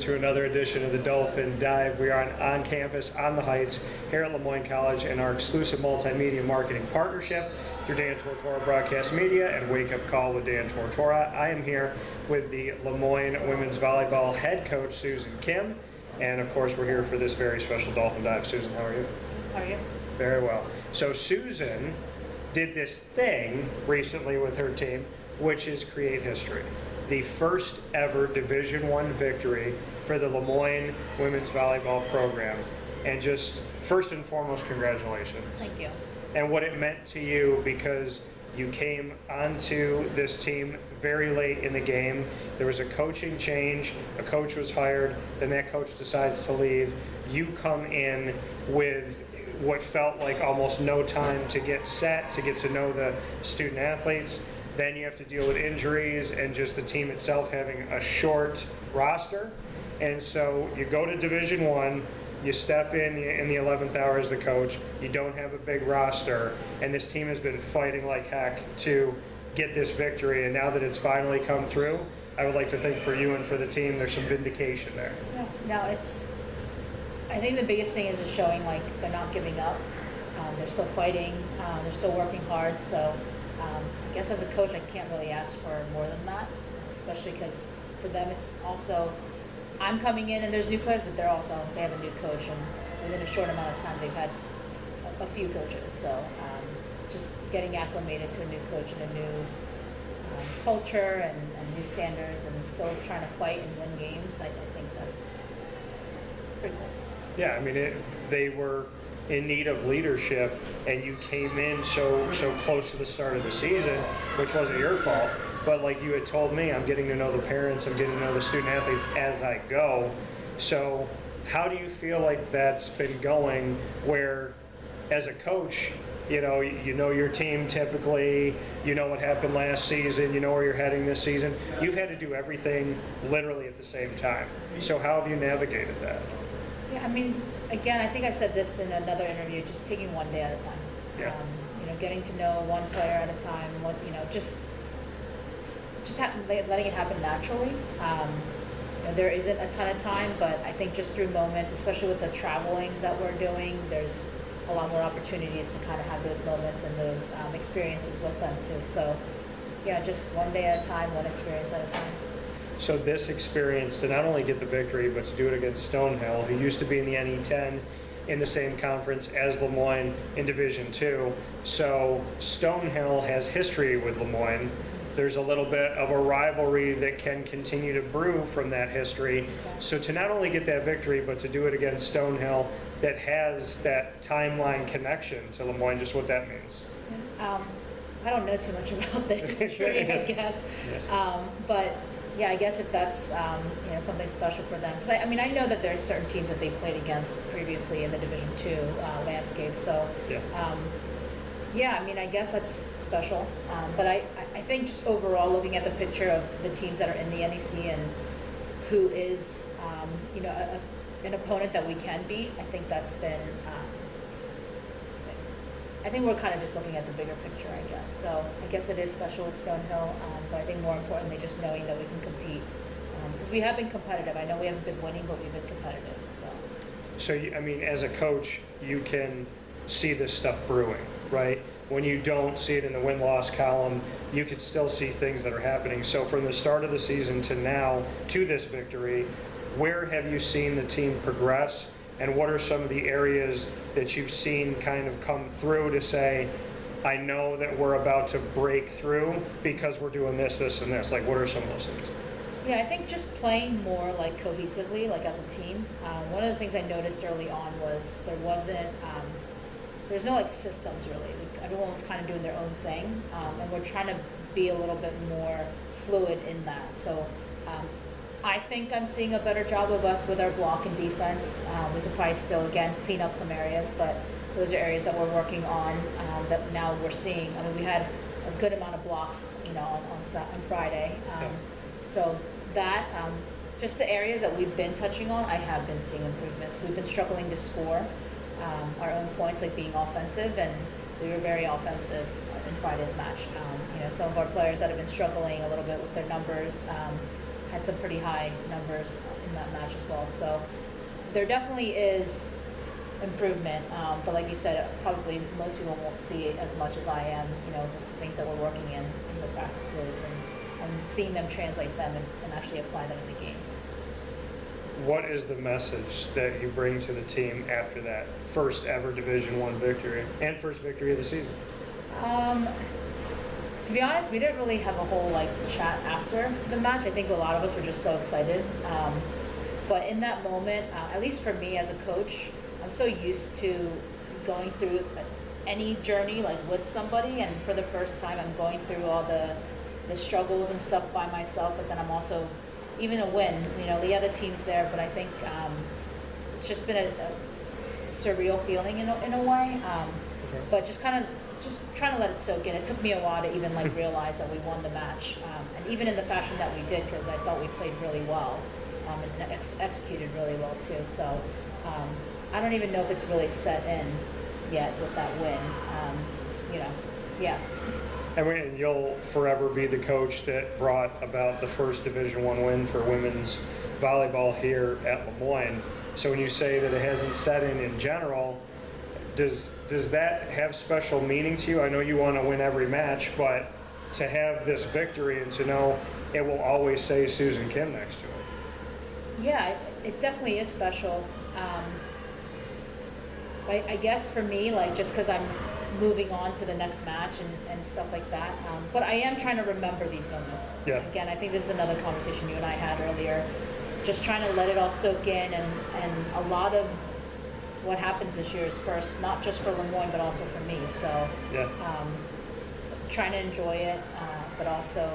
to another edition of the Dolphin Dive. We are on campus, on the Heights, here at LeMoyne College in our exclusive multimedia marketing partnership through Dan Tortora Broadcast Media and WakeUpCall with Dan Tortora. I am here with the LeMoyne Women's Volleyball head coach, Susan Kim. And of course, we're here for this very special Dolphin Dive. Susan, how are you? How are you? Very well. So Susan did this thing recently with her team, which is create history. The first ever Division I victory for the LeMoyne Women's Volleyball program. And just first and foremost, congratulations. Thank you. And what it meant to you, because you came onto this team very late in the game. There was a coaching change, a coach was hired, then that coach decides to leave. You come in with what felt like almost no time to get set, to get to know the student athletes. Then you have to deal with injuries and just the team itself having a short roster. And so you go to Division I, you step in the 11th hour as the coach, you don't have a big roster, and this team has been fighting like heck to get this victory, and now that it's finally come through, I would like to think for you and for the team there's some vindication there. Yeah, no, I think the biggest thing is just showing like they're not giving up. They're still fighting, they're still working hard, so I guess as a coach I can't really ask for more than that, especially because for them it's also, I'm coming in and there's new players, but they have a new coach, and within a short amount of time they've had a few coaches, so just getting acclimated to a new coach and a new culture and new standards, and still trying to fight and win games. I think it's pretty cool. Yeah, I mean, they were in need of leadership, and you came in so close to the start of the season, which wasn't your fault, but like you had told me, I'm getting to know the parents, I'm getting to know the student athletes as I go. So how do you feel like that's been going, where as a coach, you know your team typically, you know what happened last season, you know where you're heading this season. You've had to do everything literally at the same time. So how have you navigated that? Yeah, I mean, again, I think I said this in another interview, just taking one day at a time. Yeah. Getting to know one player at a time, just letting it happen naturally. There isn't a ton of time, but I think just through moments, especially with the traveling that we're doing, there's a lot more opportunities to kind of have those moments and those experiences with them too. So yeah, just one day at a time, one experience at a time. So this experience to not only get the victory, but to do it against Stonehill, who used to be in the NE10 in the same conference as LeMoyne in Division II. So Stonehill has history with LeMoyne. There's a little bit of a rivalry that can continue to brew from that history. So to not only get that victory, but to do it against Stonehill that has that timeline connection to LeMoyne, just what that means. I don't know too much about the history, I guess. Yeah. But yeah, I guess if that's something special for them, because I know that there's certain teams that they played against previously in the Division II landscape. So yeah, I guess that's special. But I think just overall, looking at the picture of the teams that are in the NEC and who is an opponent that we can beat, I think that's been. I think we're kind of just looking at the bigger picture, I guess. So I guess it is special with Stonehill, but I think more importantly, just knowing that we can compete. Because we have been competitive. I know we haven't been winning, but we've been competitive. So as a coach, you can see this stuff brewing, right? When you don't see it in the win-loss column, you could still see things that are happening. So from the start of the season to now, to this victory, where have you seen the team progress? And what are some of the areas that you've seen kind of come through to say, I know that we're about to break through because we're doing this, this, and this? Like, what are some of those things? Yeah, I think just playing more like cohesively, like as a team. One of the things I noticed early on was there's no like systems really. Like, everyone was kind of doing their own thing, and we're trying to be a little bit more fluid in that. So I think I'm seeing a better job of us with our block and defense. We could probably still, again, clean up some areas, but those are areas that we're working on that now we're seeing. We had a good amount of blocks, on Friday. So that, just the areas that we've been touching on, I have been seeing improvements. We've been struggling to score our own points, like being offensive, and we were very offensive in Friday's match. Some of our players that have been struggling a little bit with their numbers, had some pretty high numbers in that match as well. So there definitely is improvement, but like you said, probably most people won't see it as much as I am, you know, the things that we're working in the practices and seeing them translate them and actually apply them in the games. What is the message that you bring to the team after that first ever Division I victory and first victory of the season? To be honest, we didn't really have a whole chat after the match. I think a lot of us were just so excited. But in that moment, at least for me as a coach, I'm so used to going through any journey with somebody, and for the first time I'm going through all the struggles and stuff by myself, but then I'm also, even a win, you know, the other team's there, but I think it's just been a surreal feeling in a way. But just trying to let it soak in. It took me a while to even realize that we won the match, and even in the fashion that we did, because I thought we played really well and executed really well too. So I don't even know if it's really set in yet with that win. You know, yeah. I mean, you'll forever be the coach that brought about the first Division I win for women's volleyball here at LeMoyne. So when you say that it hasn't set in general, does that have special meaning to you? I know you want to win every match, but to have this victory and to know it will always say Susan Kim next to it. Yeah, it definitely is special. I guess for me, just because I'm moving on to the next match and stuff like that. But I am trying to remember these moments. Yeah. Again, I think this is another conversation you and I had earlier. Just trying to let it all soak in, and a lot of what happens this year is first, not just for LeMoyne, but also for me. So yeah. Trying to enjoy it, but also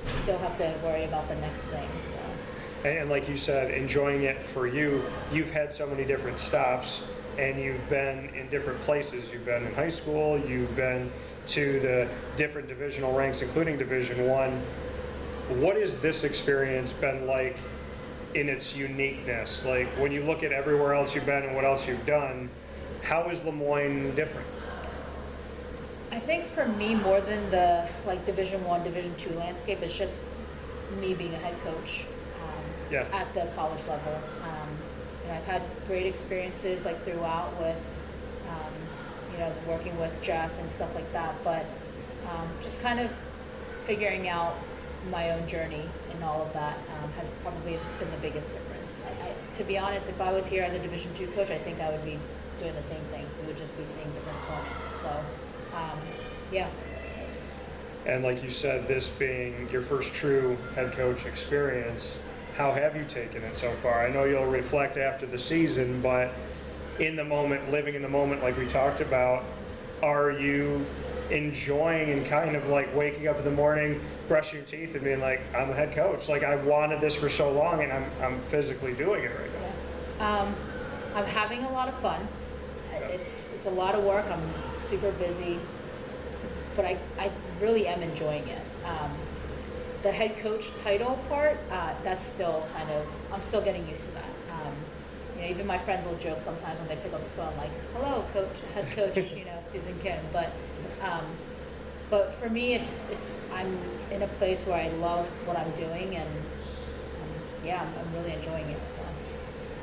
still have to worry about the next thing. So. And like you said, enjoying it for you, you've had so many different stops and you've been in different places. You've been in high school, you've been to the different divisional ranks, including Division I. What has this experience been like in its uniqueness? Like when you look at everywhere else you've been and what else you've done, how is LeMoyne different? I think for me, more than the Division I, Division II landscape, it's just me being a head coach at the college level. I've had great experiences throughout with, working with Jeff and stuff like that, but just kind of figuring out my own journey and all of that has probably been the biggest difference. To be honest, if I was here as a Division II coach, I think I would be doing the same things. We would just be seeing different opponents. So, yeah. And like you said, this being your first true head coach experience, how have you taken it so far? I know you'll reflect after the season, but in the moment, living in the moment like we talked about, are you enjoying and kind of waking up in the morning, brushing your teeth and being like, I'm a head coach. I wanted this for so long and I'm physically doing it right now. Yeah. I'm having a lot of fun. Yeah. It's a lot of work. I'm super busy, but I really am enjoying it. The head coach title part, that's still I'm still getting used to that. Even my friends will joke sometimes when they pick up the phone, hello, coach, head coach, Susan Kim. But for me, it's I'm in a place where I love what I'm doing, and I'm really enjoying it. So.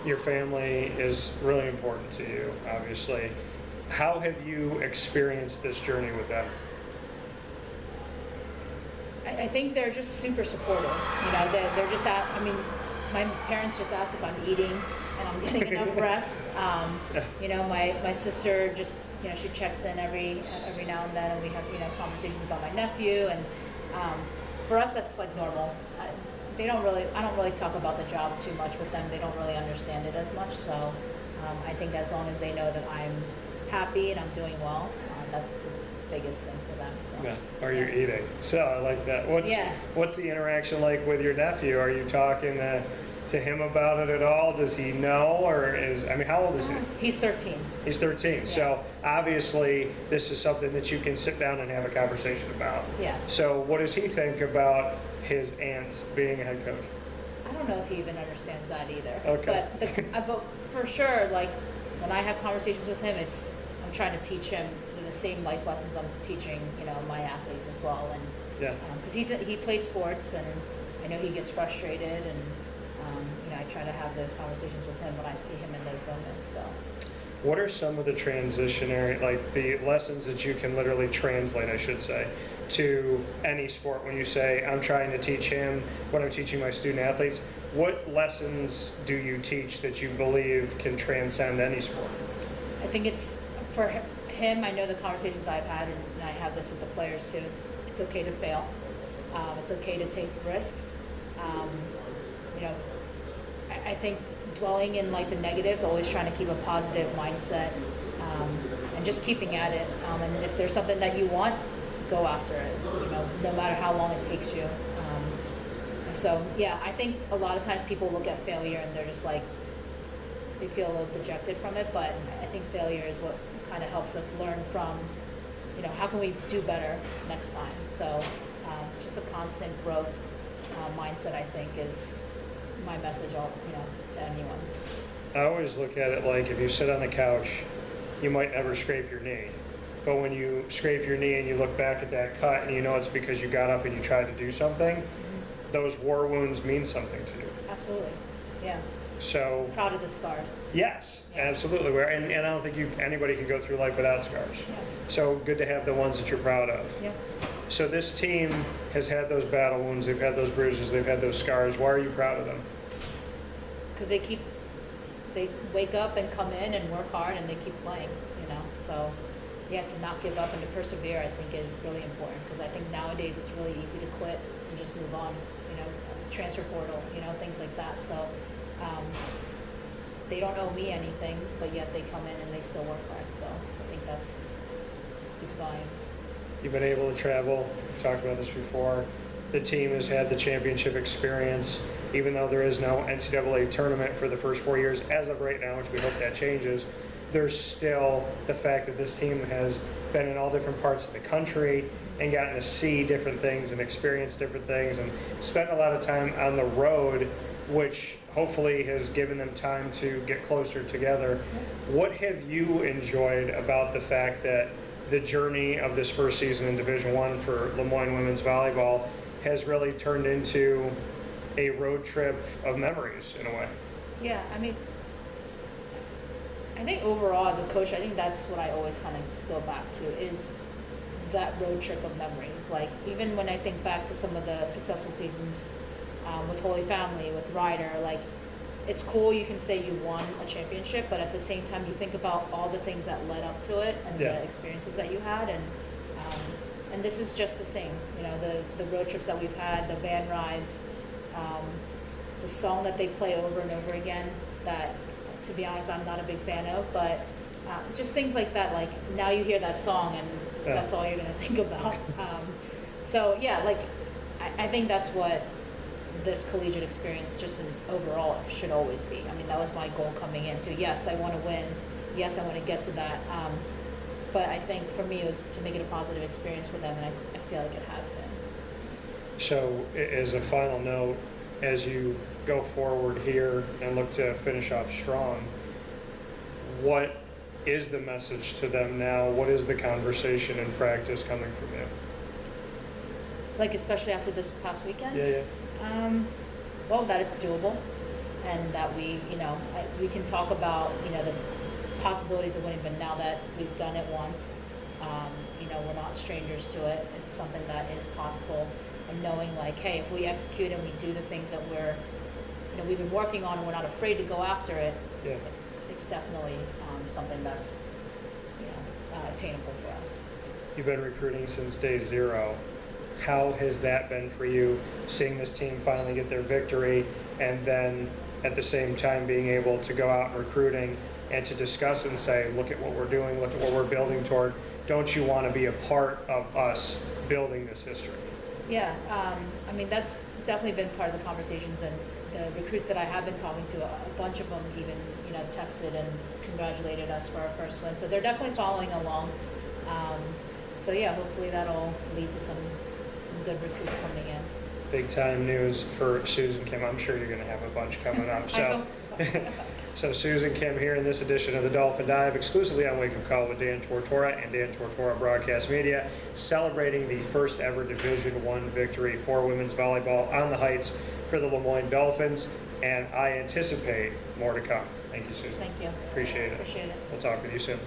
Your family is really important to you, obviously. How have you experienced this journey with them? I think they're just super supportive. They're just my parents just ask if I'm eating and I'm getting enough rest. My sister just, she checks in every now and then, and we have, conversations about my nephew, and for us that's normal. I don't really talk about the job too much with them. They don't really understand it as much. So I think as long as they know that I'm happy and I'm doing well, that's the biggest thing for them. So. Yeah. Are you eating? So I like that. What's the interaction like with your nephew? Are you talking to him about it at all? Does he know, or how old is he? He's 13. He's 13. Yeah. So obviously this is something that you can sit down and have a conversation about. Yeah. So what does he think about his aunt being a head coach? I don't know if he even understands that either. Okay. But for sure, when I have conversations with him, I'm trying to teach him the same life lessons I'm teaching, my athletes as well, and because he plays sports, and I know he gets frustrated, and I try to have those conversations with him when I see him in those moments. So. What are some of the transitionary, like the lessons that you can literally translate, I should say, to any sport when you say, I'm trying to teach him what I'm teaching my student athletes? What lessons do you teach that you believe can transcend any sport? I think it's, for him, I know the conversations I've had, and I have this with the players too, is it's okay to fail. It's okay to take risks. I think dwelling in like the negatives, always trying to keep a positive mindset, and just keeping at it. And if there's something that you want, go after it, no matter how long it takes you. So yeah, I think a lot of times people look at failure and they're just like, they feel a little dejected from it, but I think failure is what kind of helps us learn from, how can we do better next time? So just a constant growth mindset, I think, is my message, to anyone. I always look at it like if you sit on the couch, you might never scrape your knee. But when you scrape your knee and you look back at that cut and you know it's because you got up and you tried to do something, those war wounds mean something to you. Absolutely, yeah. So proud of the scars. Yes, yeah. Absolutely. And I don't think anybody can go through life without scars. Yeah. So good to have the ones that you're proud of. Yeah. So this team has had those battle wounds, they've had those bruises, they've had those scars. Why are you proud of them? Because they wake up and come in and work hard and they keep playing, So yeah, to not give up and to persevere, I think, is really important, because I think nowadays it's really easy to quit and just move on, transfer portal, things like that. So they don't owe me anything, but yet they come in and they still work hard. So I think it speaks volumes. You've been able to travel. We've talked about this before. The team has had the championship experience, even though there is no NCAA tournament for the first 4 years as of right now, which we hope that changes. There's still the fact that this team has been in all different parts of the country and gotten to see different things and experience different things and spent a lot of time on the road, which hopefully has given them time to get closer together. What have you enjoyed about the fact that the journey of this first season in Division I for LeMoyne Women's Volleyball has really turned into a road trip of memories in a way? Yeah, I think overall as a coach, I think that's what I always kind of go back to, is that road trip of memories. Like, even when I think back to some of the successful seasons with Holy Family, with Ryder, like, it's cool, you can say you won a championship, but at the same time you think about all the things that led up to it and the experiences that you had, and this is just the same. The road trips that we've had, the van rides, the song that they play over and over again that, to be honest, I'm not a big fan of, but just things like that. Like, now you hear that song and that's all you're going to think about. So yeah, like, I think that's what this collegiate experience just overall should always be. That was my goal coming into. Yes, I want to win. Yes, I want to get to that. But I think for me it was to make it a positive experience for them, and I feel like it has been. So as a final note, as you go forward here and look to finish off strong, what is the message to them now? What is the conversation in practice coming from you? Like, especially after this past weekend? Yeah. Well, that it's doable, and that we can talk about, the possibilities of winning, but now that we've done it once, we're not strangers to it. It's something that is possible, and knowing, like, hey, if we execute and we do the things that we've been working on, and we're not afraid to go after it, it's definitely something that's, attainable for us. You've been recruiting since day zero. How has that been for you, seeing this team finally get their victory, and then at the same time being able to go out and recruiting and to discuss and say, look at what we're doing, look at what we're building toward. Don't you want to be a part of us building this history? Yeah, that's definitely been part of the conversations, and the recruits that I have been talking to, a bunch of them even, texted and congratulated us for our first win. So they're definitely following along. So yeah, hopefully that'll lead to some good recruits coming in. Big time news for Susan Kim. I'm sure you're going to have a bunch coming up. I hope so. So Susan Kim here in this edition of the Dolphin Dive, exclusively on Wake Up Call with Dan Tortora and Dan Tortora Broadcast Media, celebrating the first ever Division I victory for women's volleyball on the Heights for the LeMoyne Dolphins, and I anticipate more to come. Thank you, Susan. Thank you. Appreciate it. Appreciate it. We'll talk with you soon.